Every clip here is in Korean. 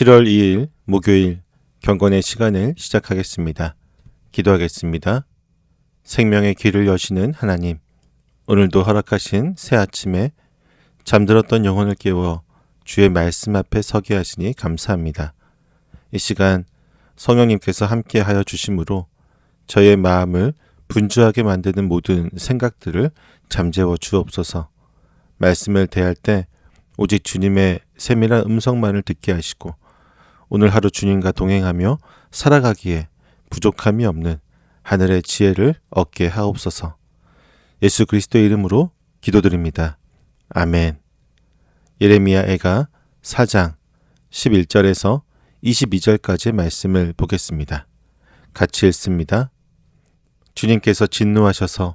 7월 2일 목요일 경건의 시간을 시작하겠습니다. 기도하겠습니다. 생명의 길을 여시는 하나님, 오늘도 허락하신 새 아침에 잠들었던 영혼을 깨워 주의 말씀 앞에 서게 하시니 감사합니다. 이 시간 성령님께서 함께하여 주심으로 저의 마음을 분주하게 만드는 모든 생각들을 잠재워 주옵소서. 말씀을 대할 때 오직 주님의 세밀한 음성만을 듣게 하시고 오늘 하루 주님과 동행하며 살아가기에 부족함이 없는 하늘의 지혜를 얻게 하옵소서. 예수 그리스도의 이름으로 기도드립니다. 아멘. 예레미야애가 4장 11절에서 22절까지의 말씀을 보겠습니다. 같이 읽습니다. 주님께서 진노하셔서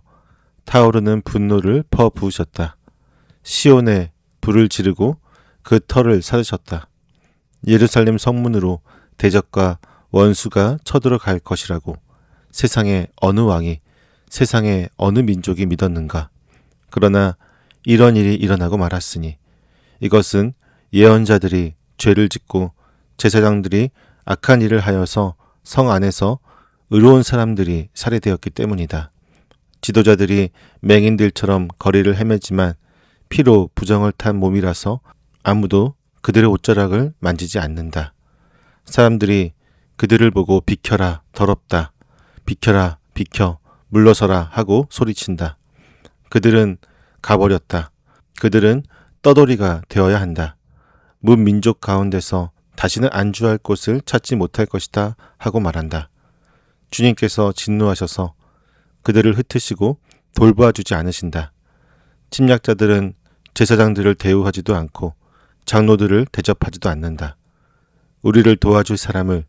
타오르는 분노를 퍼부으셨다. 시온에 불을 지르고 그 터를 사르셨다. 예루살렘 성문으로 대적과 원수가 쳐들어갈 것이라고 세상의 어느 왕이, 세상의 어느 민족이 믿었는가. 그러나 이런 일이 일어나고 말았으니 이것은 예언자들이 죄를 짓고 제사장들이 악한 일을 하여서 성 안에서 의로운 사람들이 살해되었기 때문이다. 지도자들이 맹인들처럼 거리를 헤매지만 피로 부정을 탄 몸이라서 아무도 그들의 옷자락을 만지지 않는다. 사람들이 그들을 보고 비켜라, 더럽다. 비켜라, 비켜, 물러서라 하고 소리친다. 그들은 가버렸다. 그들은 떠돌이가 되어야 한다. 문민족 가운데서 다시는 안주할 곳을 찾지 못할 것이다 하고 말한다. 주님께서 진노하셔서 그들을 흩으시고 돌보아주지 않으신다. 침략자들은 제사장들을 대우하지도 않고 장로들을 대접하지도 않는다. 우리를 도와줄 사람을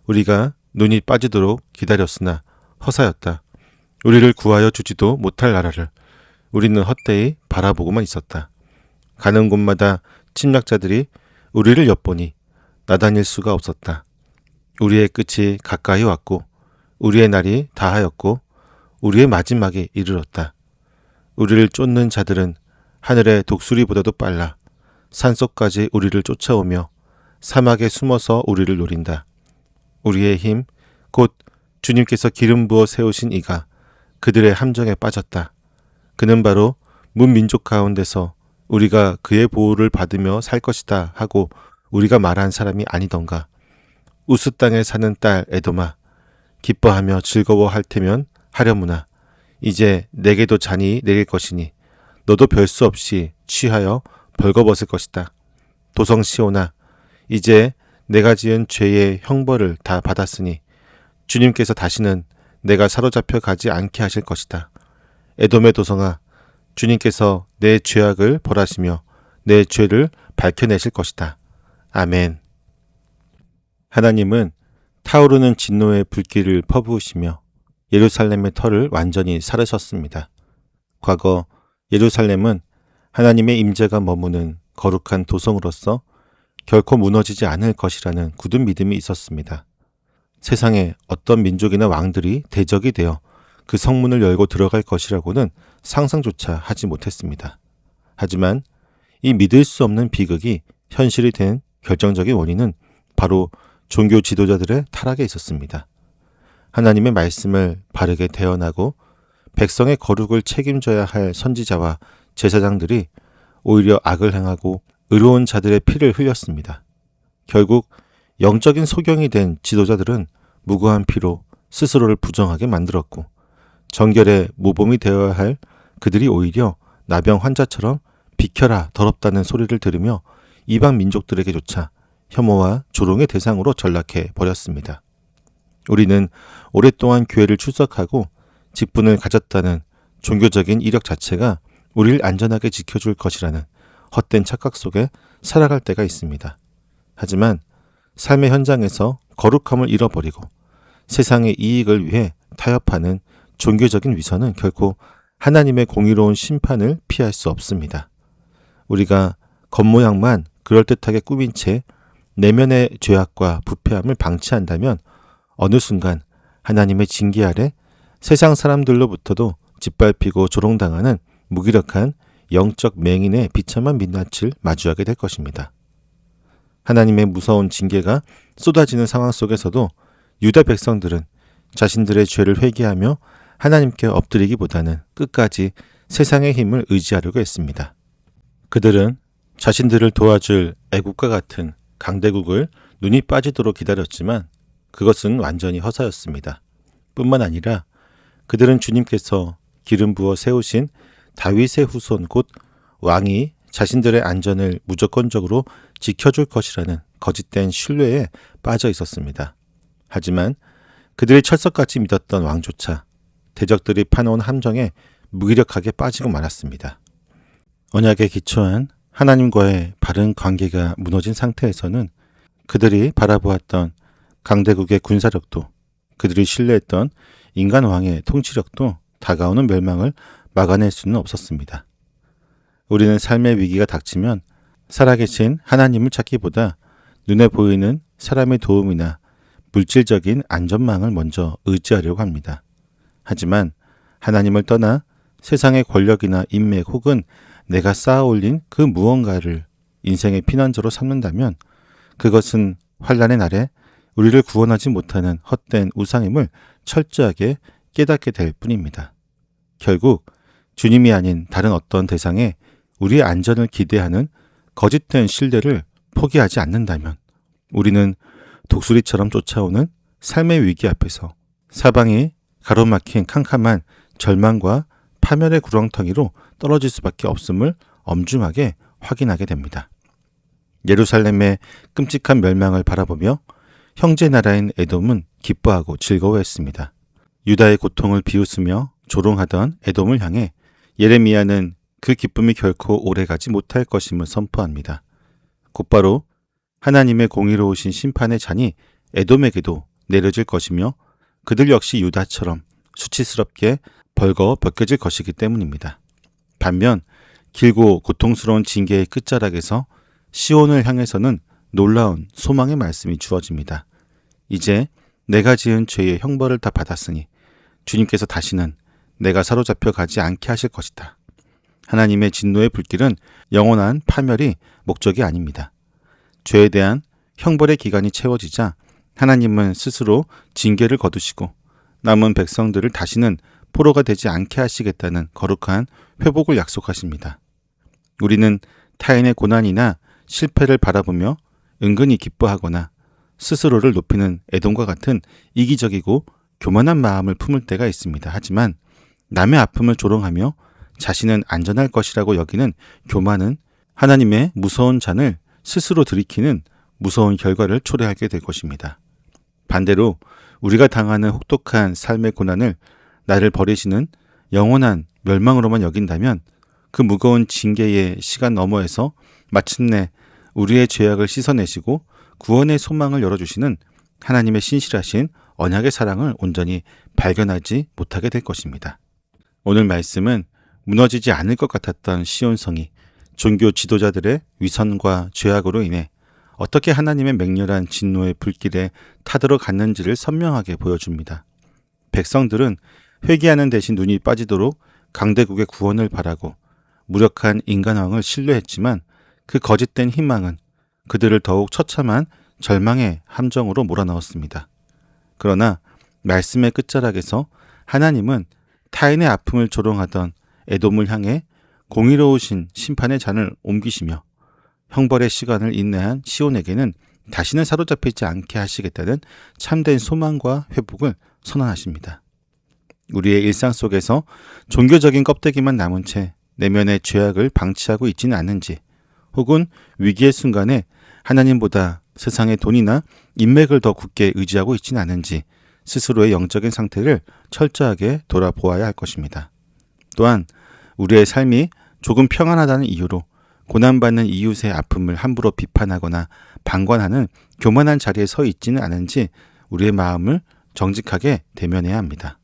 우리가 눈이 빠지도록 기다렸으나 허사였다. 우리를 구하여 주지도 못할 나라를 우리는 헛되이 바라보고만 있었다. 가는 곳마다 침략자들이 우리를 엿보니 나다닐 수가 없었다. 우리의 끝이 가까이 왔고 우리의 날이 다하였고 우리의 마지막에 이르렀다. 우리를 쫓는 자들은 하늘의 독수리보다도 빨라 산속까지 우리를 쫓아오며 사막에 숨어서 우리를 노린다. 우리의 힘, 곧 주님께서 기름 부어 세우신 이가 그들의 함정에 빠졌다. 그는 바로 문민족 가운데서 우리가 그의 보호를 받으며 살 것이다 하고 우리가 말한 사람이 아니던가. 우스 땅에 사는 딸 에돔아, 기뻐하며 즐거워할 테면 하려무나. 이제 내게도 잔이 내릴 것이니 너도 별 수 없이 취하여 벌거벗을 것이다. 도성 시온아, 이제 내가 지은 죄의 형벌을 다 받았으니 주님께서 다시는 내가 사로잡혀 가지 않게 하실 것이다. 에돔의 도성아, 주님께서 내 죄악을 벌하시며 내 죄를 밝혀내실 것이다. 아멘. 하나님은 타오르는 진노의 불길을 퍼부으시며 예루살렘의 터를 완전히 사르셨습니다. 과거 예루살렘은 하나님의 임재가 머무는 거룩한 도성으로서 결코 무너지지 않을 것이라는 굳은 믿음이 있었습니다. 세상에 어떤 민족이나 왕들이 대적이 되어 그 성문을 열고 들어갈 것이라고는 상상조차 하지 못했습니다. 하지만 이 믿을 수 없는 비극이 현실이 된 결정적인 원인은 바로 종교 지도자들의 타락에 있었습니다. 하나님의 말씀을 바르게 대언하고 백성의 거룩을 책임져야 할 선지자와 제사장들이 오히려 악을 행하고 의로운 자들의 피를 흘렸습니다. 결국 영적인 소경이 된 지도자들은 무고한 피로 스스로를 부정하게 만들었고 정결의 모범이 되어야 할 그들이 오히려 나병 환자처럼 비켜라 더럽다는 소리를 들으며 이방 민족들에게조차 혐오와 조롱의 대상으로 전락해 버렸습니다. 우리는 오랫동안 교회를 출석하고 직분을 가졌다는 종교적인 이력 자체가 우리를 안전하게 지켜줄 것이라는 헛된 착각 속에 살아갈 때가 있습니다. 하지만 삶의 현장에서 거룩함을 잃어버리고 세상의 이익을 위해 타협하는 종교적인 위선은 결코 하나님의 공의로운 심판을 피할 수 없습니다. 우리가 겉모양만 그럴듯하게 꾸민 채 내면의 죄악과 부패함을 방치한다면 어느 순간 하나님의 징계 아래 세상 사람들로부터도 짓밟히고 조롱당하는 무기력한 영적 맹인의 비참한 민낯을 마주하게 될 것입니다. 하나님의 무서운 징계가 쏟아지는 상황 속에서도 유다 백성들은 자신들의 죄를 회개하며 하나님께 엎드리기보다는 끝까지 세상의 힘을 의지하려고 했습니다. 그들은 자신들을 도와줄 애국과 같은 강대국을 눈이 빠지도록 기다렸지만 그것은 완전히 허사였습니다. 뿐만 아니라 그들은 주님께서 기름 부어 세우신 다윗의 후손 곧 왕이 자신들의 안전을 무조건적으로 지켜줄 것이라는 거짓된 신뢰에 빠져 있었습니다. 하지만 그들이 철석같이 믿었던 왕조차 대적들이 파놓은 함정에 무기력하게 빠지고 말았습니다. 언약에 기초한 하나님과의 바른 관계가 무너진 상태에서는 그들이 바라보았던 강대국의 군사력도 그들이 신뢰했던 인간 왕의 통치력도 다가오는 멸망을 막아낼 수는 없었습니다. 우리는 삶의 위기가 닥치면 살아계신 하나님을 찾기보다 눈에 보이는 사람의 도움이나 물질적인 안전망을 먼저 의지하려고 합니다. 하지만 하나님을 떠나 세상의 권력이나 인맥 혹은 내가 쌓아올린 그 무언가를 인생의 피난처로 삼는다면 그것은 환난의 날에 우리를 구원하지 못하는 헛된 우상임을 철저하게 깨닫게 될 뿐입니다. 결국 주님이 아닌 다른 어떤 대상에 우리의 안전을 기대하는 거짓된 신뢰를 포기하지 않는다면 우리는 독수리처럼 쫓아오는 삶의 위기 앞에서 사방이 가로막힌 캄캄한 절망과 파멸의 구렁텅이로 떨어질 수밖에 없음을 엄중하게 확인하게 됩니다. 예루살렘의 끔찍한 멸망을 바라보며 형제 나라인 에돔은 기뻐하고 즐거워했습니다. 유다의 고통을 비웃으며 조롱하던 에돔을 향해 예레미야는 그 기쁨이 결코 오래가지 못할 것임을 선포합니다. 곧바로 하나님의 공의로우신 심판의 잔이 에돔에게도 내려질 것이며 그들 역시 유다처럼 수치스럽게 벌거 벗겨질 것이기 때문입니다. 반면 길고 고통스러운 징계의 끝자락에서 시온을 향해서는 놀라운 소망의 말씀이 주어집니다. 이제 내가 지은 죄의 형벌을 다 받았으니 주님께서 다시는 내가 사로잡혀 가지 않게 하실 것이다. 하나님의 진노의 불길은 영원한 파멸이 목적이 아닙니다. 죄에 대한 형벌의 기간이 채워지자 하나님은 스스로 징계를 거두시고 남은 백성들을 다시는 포로가 되지 않게 하시겠다는 거룩한 회복을 약속하십니다. 우리는 타인의 고난이나 실패를 바라보며 은근히 기뻐하거나 스스로를 높이는 에돔과 같은 이기적이고 교만한 마음을 품을 때가 있습니다. 하지만 남의 아픔을 조롱하며 자신은 안전할 것이라고 여기는 교만은 하나님의 무서운 잔을 스스로 들이키는 무서운 결과를 초래하게 될 것입니다. 반대로 우리가 당하는 혹독한 삶의 고난을 나를 버리시는 영원한 멸망으로만 여긴다면 그 무거운 징계의 시간 너머에서 마침내 우리의 죄악을 씻어내시고 구원의 소망을 열어주시는 하나님의 신실하신 언약의 사랑을 온전히 발견하지 못하게 될 것입니다. 오늘 말씀은 무너지지 않을 것 같았던 시온성이 종교 지도자들의 위선과 죄악으로 인해 어떻게 하나님의 맹렬한 진노의 불길에 타들어갔는지를 선명하게 보여줍니다. 백성들은 회개하는 대신 눈이 빠지도록 강대국의 구원을 바라고 무력한 인간왕을 신뢰했지만 그 거짓된 희망은 그들을 더욱 처참한 절망의 함정으로 몰아넣었습니다. 그러나 말씀의 끝자락에서 하나님은 타인의 아픔을 조롱하던 에돔을 향해 공의로우신 심판의 잔을 옮기시며 형벌의 시간을 인내한 시온에게는 다시는 사로잡히지 않게 하시겠다는 참된 소망과 회복을 선언하십니다. 우리의 일상 속에서 종교적인 껍데기만 남은 채 내면의 죄악을 방치하고 있지는 않은지, 혹은 위기의 순간에 하나님보다 세상의 돈이나 인맥을 더 굳게 의지하고 있지는 않은지 스스로의 영적인 상태를 철저하게 돌아보아야 할 것입니다. 또한 우리의 삶이 조금 평안하다는 이유로 고난받는 이웃의 아픔을 함부로 비판하거나 방관하는 교만한 자리에 서 있지는 않은지 우리의 마음을 정직하게 대면해야 합니다.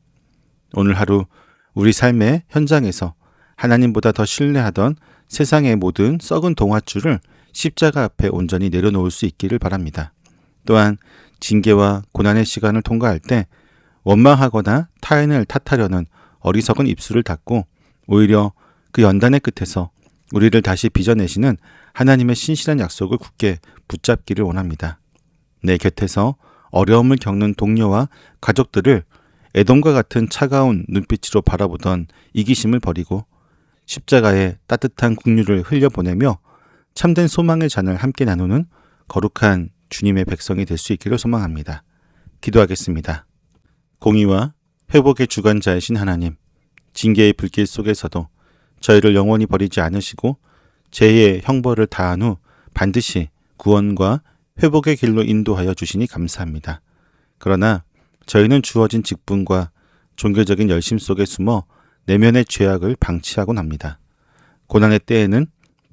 오늘 하루 우리 삶의 현장에서 하나님보다 더 신뢰하던 세상의 모든 썩은 동화줄을 십자가 앞에 온전히 내려놓을 수 있기를 바랍니다. 또한 징계와 고난의 시간을 통과할 때 원망하거나 타인을 탓하려는 어리석은 입술을 닫고 오히려 그 연단의 끝에서 우리를 다시 빚어내시는 하나님의 신실한 약속을 굳게 붙잡기를 원합니다. 내 곁에서 어려움을 겪는 동료와 가족들을 에돔과 같은 차가운 눈빛으로 바라보던 이기심을 버리고 십자가의 따뜻한 국류를 흘려보내며 참된 소망의 잔을 함께 나누는 거룩한 주님의 백성이 될 수 있기를 소망합니다. 기도하겠습니다. 공의와 회복의 주관자이신 하나님, 징계의 불길 속에서도 저희를 영원히 버리지 않으시고 죄의 형벌을 다한 후 반드시 구원과 회복의 길로 인도하여 주시니 감사합니다. 그러나 저희는 주어진 직분과 종교적인 열심 속에 숨어 내면의 죄악을 방치하곤 합니다. 고난의 때에는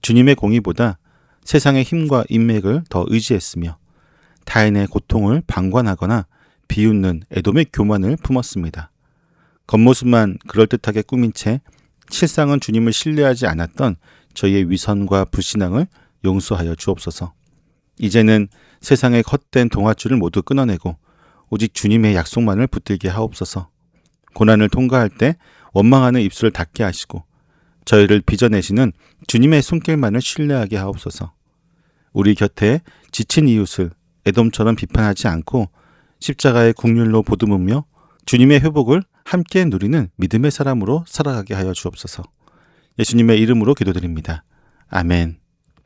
주님의 공의보다 세상의 힘과 인맥을 더 의지했으며 타인의 고통을 방관하거나 비웃는 에돔의 교만을 품었습니다. 겉모습만 그럴듯하게 꾸민 채 실상은 주님을 신뢰하지 않았던 저희의 위선과 불신앙을 용서하여 주옵소서. 이제는 세상의 헛된 동화줄을 모두 끊어내고 오직 주님의 약속만을 붙들게 하옵소서. 고난을 통과할 때 원망하는 입술을 닫게 하시고 저희를 빚어내시는 주님의 손길만을 신뢰하게 하옵소서. 우리 곁에 지친 이웃을 에돔처럼 비판하지 않고 십자가의 국률로 보듬으며 주님의 회복을 함께 누리는 믿음의 사람으로 살아가게 하여 주옵소서. 예수님의 이름으로 기도드립니다. 아멘.